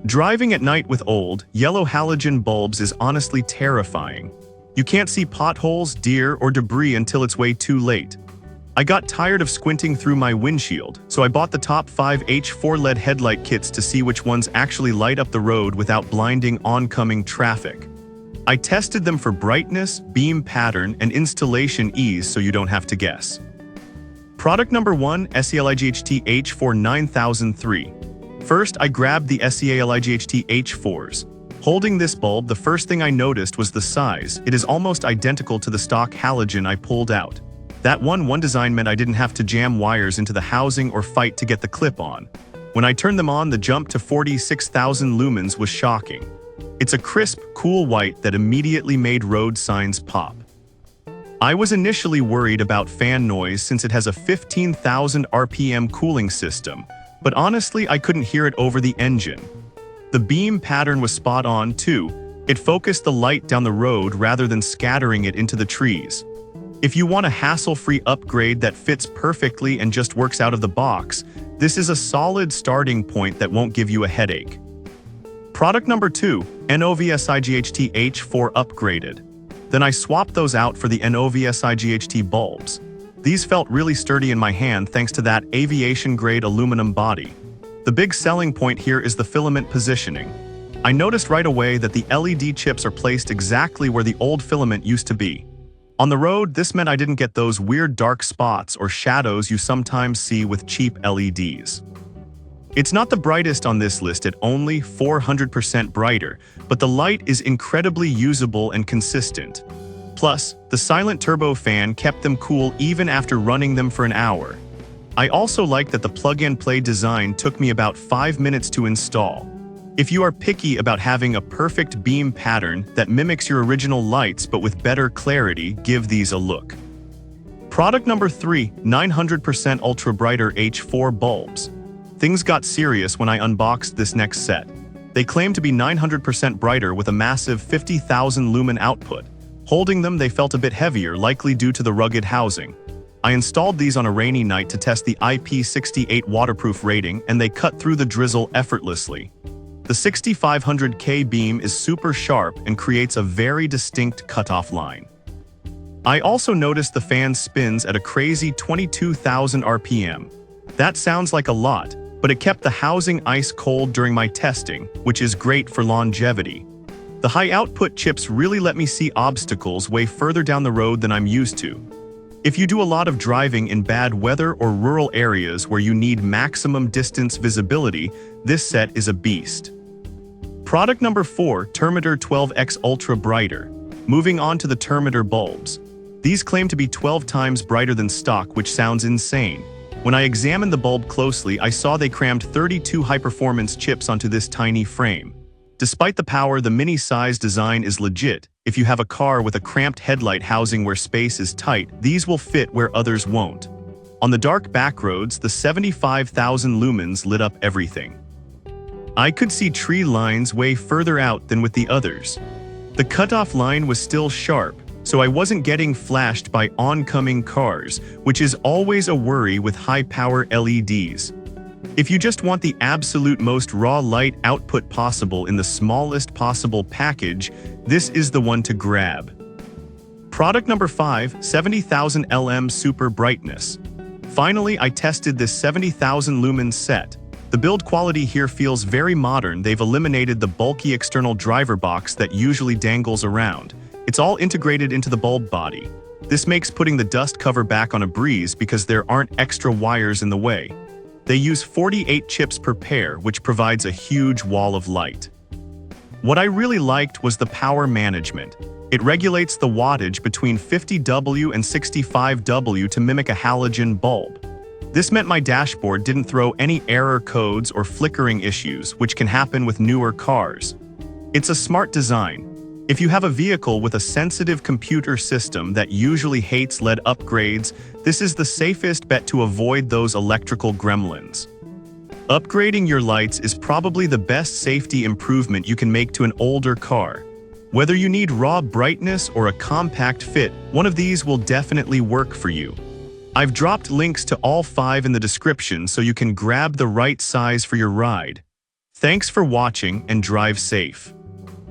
Driving at night with old, yellow halogen bulbs is honestly terrifying. You can't see potholes, deer, or debris until it's way too late. I got tired of squinting through my windshield, so I bought the top 5 H4 LED headlight kits to see which ones actually light up the road without blinding oncoming traffic. I tested them for brightness, beam pattern, and installation ease so you don't have to guess. Product number 1, Aliexpress H4 9003. First, I grabbed the Aliexpress H4s. Holding this bulb, the first thing I noticed was the size. It is almost identical to the stock halogen I pulled out. That one design meant I didn't have to jam wires into the housing or fight to get the clip on. When I turned them on, the jump to 46,000 lumens was shocking. It's a crisp, cool white that immediately made road signs pop. I was initially worried about fan noise since it has a 15,000 RPM cooling system, but honestly, I couldn't hear it over the engine. The beam pattern was spot on too. It focused the light down the road rather than scattering it into the trees. If you want a hassle-free upgrade that fits perfectly and just works out of the box, this is a solid starting point that won't give you a headache. Product number 2, Aliexpress H4 upgraded. Then I swapped those out for the Aliexpress bulbs. These felt really sturdy in my hand thanks to that aviation-grade aluminum body. The big selling point here is the filament positioning. I noticed right away that the LED chips are placed exactly where the old filament used to be. On the road, this meant I didn't get those weird dark spots or shadows you sometimes see with cheap LEDs. It's not the brightest on this list at only 400% brighter, but the light is incredibly usable and consistent. Plus, the silent turbo fan kept them cool even after running them for an hour. I also like that the plug-and-play design took me about 5 minutes to install. If you are picky about having a perfect beam pattern that mimics your original lights but with better clarity, give these a look. Product number 3, 900% Ultra Brighter H4 bulbs. Things got serious when I unboxed this next set. They claim to be 900% brighter with a massive 50,000 lumen output. Holding them, they felt a bit heavier, likely due to the rugged housing. I installed these on a rainy night to test the IP68 waterproof rating, and they cut through the drizzle effortlessly. The 6500K beam is super sharp and creates a very distinct cutoff line. I also noticed the fan spins at a crazy 22,000 RPM. That sounds like a lot, but it kept the housing ice cold during my testing, which is great for longevity. The high output chips really let me see obstacles way further down the road than I'm used to. If you do a lot of driving in bad weather or rural areas where you need maximum distance visibility, this set is a beast. Product number 4, Terminator 12X Ultra Brighter. Moving on to the Terminator bulbs. These claim to be 12 times brighter than stock, which sounds insane. When I examined the bulb closely, I saw they crammed 32 high-performance chips onto this tiny frame. Despite the power, the mini-size design is legit. If you have a car with a cramped headlight housing where space is tight, these will fit where others won't. On the dark back roads, the 75,000 lumens lit up everything. I could see tree lines way further out than with the others. The cutoff line was still sharp, so I wasn't getting flashed by oncoming cars, which is always a worry with high-power LEDs. If you just want the absolute most raw light output possible in the smallest possible package, this is the one to grab. Product number 5, 70,000 LM Super Brightness. Finally, I tested this 70,000 lumens set. The build quality here feels very modern. They've eliminated the bulky external driver box that usually dangles around. It's all integrated into the bulb body. This makes putting the dust cover back on a breeze because there aren't extra wires in the way. They use 48 chips per pair, which provides a huge wall of light. What I really liked was the power management. It regulates the wattage between 50W and 65W to mimic a halogen bulb. This meant my dashboard didn't throw any error codes or flickering issues, which can happen with newer cars. It's a smart design. If you have a vehicle with a sensitive computer system that usually hates LED upgrades, this is the safest bet to avoid those electrical gremlins. Upgrading your lights is probably the best safety improvement you can make to an older car. Whether you need raw brightness or a compact fit, one of these will definitely work for you. I've dropped links to all 5 in the description so you can grab the right size for your ride. Thanks for watching and drive safe.